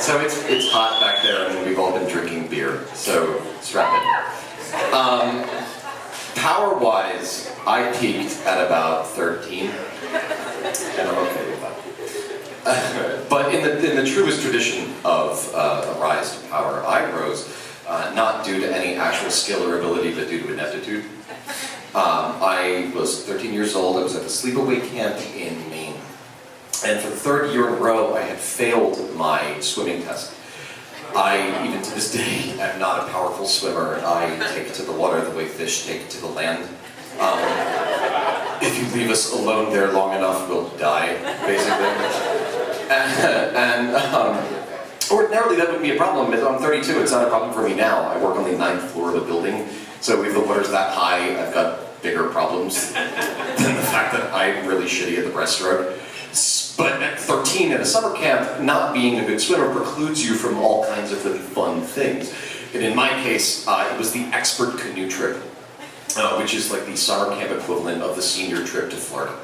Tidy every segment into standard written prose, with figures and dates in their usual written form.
So it's hot back there, and we've all been drinking beer, so strap in. Power-wise, I peaked at about 13, and I'm okay with that. But in the truest tradition of a rise to power, I rose not due to any actual skill or ability, but due to ineptitude. I was 13 years old. I was at the sleepaway camp in Maine. And for the third year in a row, I had failed my swimming test. I, even to this day, am not a powerful swimmer. I take to the water the way fish take to the land. If you leave us alone there long enough, we'll die, basically. Ordinarily that wouldn't be a problem. I'm 32, it's not a problem for me now. I work on the 9th floor of a building, so if the water's that high, I've got bigger problems than the fact that I'm really shitty at the breaststroke. But at 13 at a summer camp, not being a good swimmer precludes you from all kinds of really fun things. And in my case, it was the expert canoe trip, which is like the summer camp equivalent of the senior trip to Florida.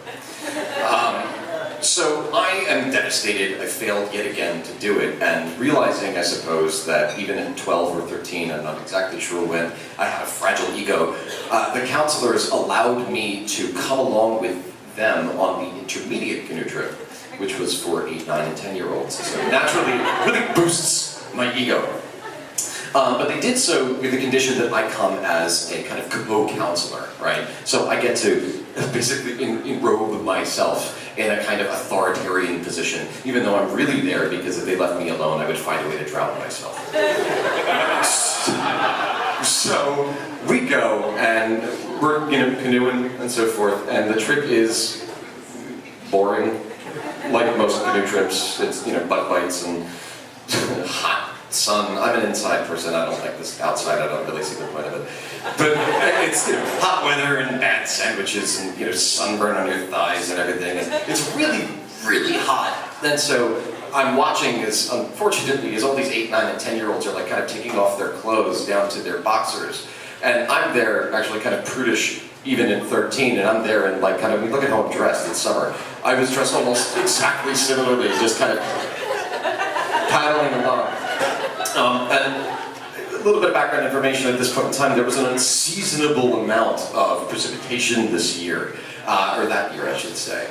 So I am devastated. I failed yet again to do it, and realizing, I suppose, that even at 12 or 13, I'm not exactly sure when, I had a fragile ego, the counselors allowed me to come along with them on the intermediate canoe trip, which was for 8, 9, and 10-year-olds. So naturally, really boosts my ego. But they did so with the condition that I come as a kind of co-counselor, right? So I get to basically enrobe myself in a kind of authoritarian position, even though I'm really there because if they left me alone, I would find a way to drown myself. So we go, and we're canoeing and so forth, and the trip is boring, like most canoe trips. It's butt bites and hot sun. I'm an inside person. I don't like this outside. I don't really see the point of it. But it's hot weather and bad sandwiches and sunburn on your thighs and everything. And it's really, really hot. And so I'm watching as, unfortunately, as all these 8, 9, and 10-year-olds are like kind of taking off their clothes down to their boxers. And I'm there actually kind of prudish even at 13, and I'm there and like kind of, look at how I'm dressed, it's summer. I was dressed almost exactly similarly, just kind of paddling along. And a little bit of background information at this point in time, there was an unseasonable amount of precipitation this year, or that year I should say.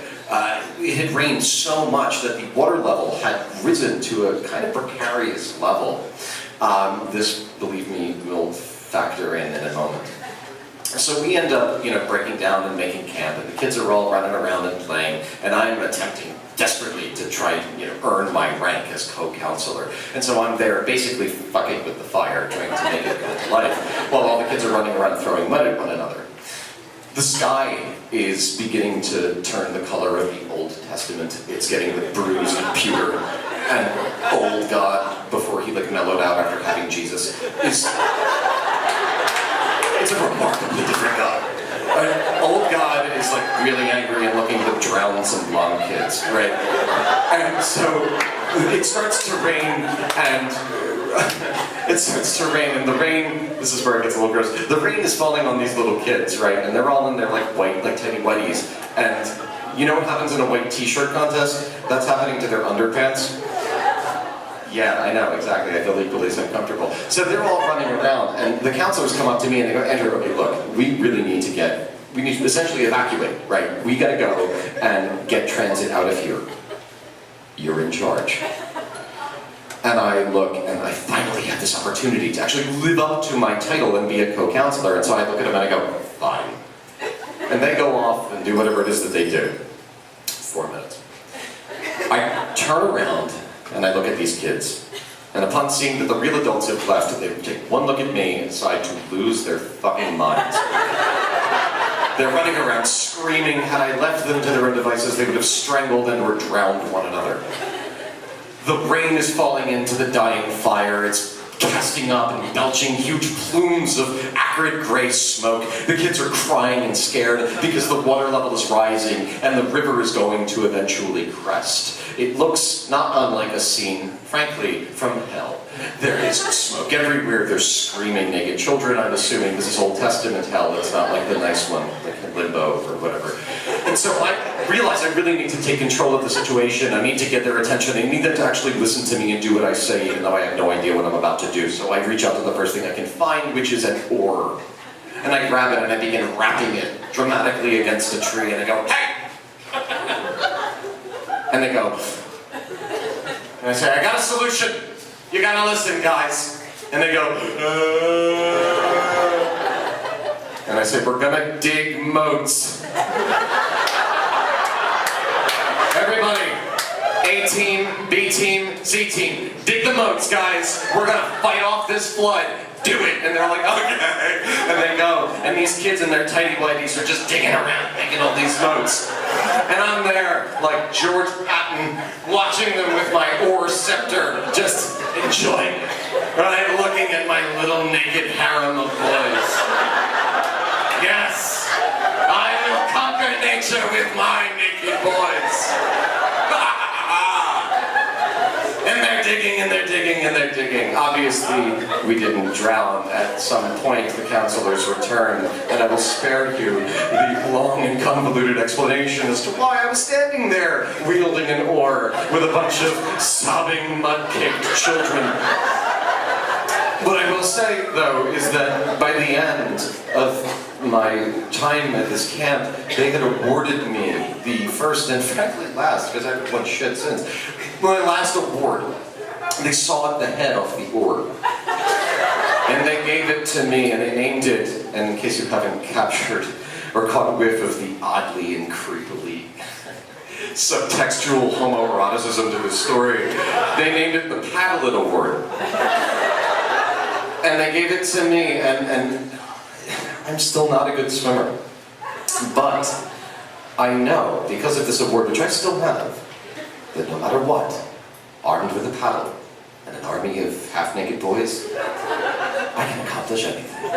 It had rained so much that the water level had risen to a kind of precarious level. This, believe me, will factor in a moment. So we end up, breaking down and making camp, and the kids are all running around and playing, and I'm attempting desperately to try, earn my rank as co-counselor. And so I'm there basically fucking with the fire, trying to make it come to life, while all the kids are running around throwing mud at one another. The sky is beginning to turn the color of the Old Testament. It's getting the bruised and pewter, and old God, before he mellowed out after having Jesus, it's a remarkably different God. Old God is really angry and looking to drown some blonde kids, right? And so it starts to rain, and the rain, this is where it gets a little gross, the rain is falling on these little kids, right? And they're all in their white, tiny whiteys. And you know what happens in a white t-shirt contest? That's happening to their underpants. Yeah, I know, exactly. I feel equally as uncomfortable. So they're all running around, and the counselors come up to me and they go, Andrew, okay, look, we need to essentially evacuate, right? We gotta go and get transit out of here. You're in charge. And I look, and I finally have this opportunity to actually live up to my title and be a co-counselor, and so I look at them and I go, fine. And they go off and do whatever it is that they do. 4 minutes. I turn around, and I look at these kids, and upon seeing that the real adults have left, they take one look at me and decide to lose their fucking minds. They're running around screaming. Had I left them to their own devices, they would have strangled and or drowned one another. The rain is falling into the dying fire. It's casting up and belching huge plumes of acrid gray smoke. The kids are crying and scared because the water level is rising and the river is going to eventually crest. It looks not unlike a scene, frankly, from hell. There is smoke everywhere. There's screaming naked children. I'm assuming this is Old Testament hell. It's not like the nice one, like Limbo or whatever. And so I realized I really need to take control of the situation. I need to get their attention. I need them to actually listen to me and do what I say, even though I have no idea what I'm about to do. So I reach out to the first thing I can find, which is an oar. And I grab it and I begin rapping it dramatically against a tree, and I go, hey! And they go, and I say, I got a solution. You gotta listen, guys. And they go, and I say, we're gonna dig moats. Everybody, A team, B team, C team, dig the moats, guys. We're gonna fight off this flood. Do it. And they're like, okay. And they go. And these kids in their tidy whities are just digging around, making all these moats. And I'm there, like George Patton, watching them with my oar scepter, just enjoying it. Right? Looking at my little naked harem of boys. Yes, I will conquer nature with my naked boys. And they're digging, and they're digging, and they're digging. Obviously, we didn't drown. At some point, the counselors returned, and I will spare you the long and convoluted explanation as to why I was standing there, wielding an oar with a bunch of sobbing, mud-caked children. What I will say, though, is that by the end of my time at this camp, they had awarded me the first and frankly last, because I haven't won shit since, my last award. They sawed the head off the oar. And they gave it to me, and they named it, and in case you haven't captured or caught a whiff of the oddly and creepily subtextual homoeroticism to this story, they named it the Paddle-It Award. And they gave it to me, and I'm still not a good swimmer. But I know, because of this award, which I still have, that no matter what, armed with a paddle and an army of half-naked boys, I can accomplish anything.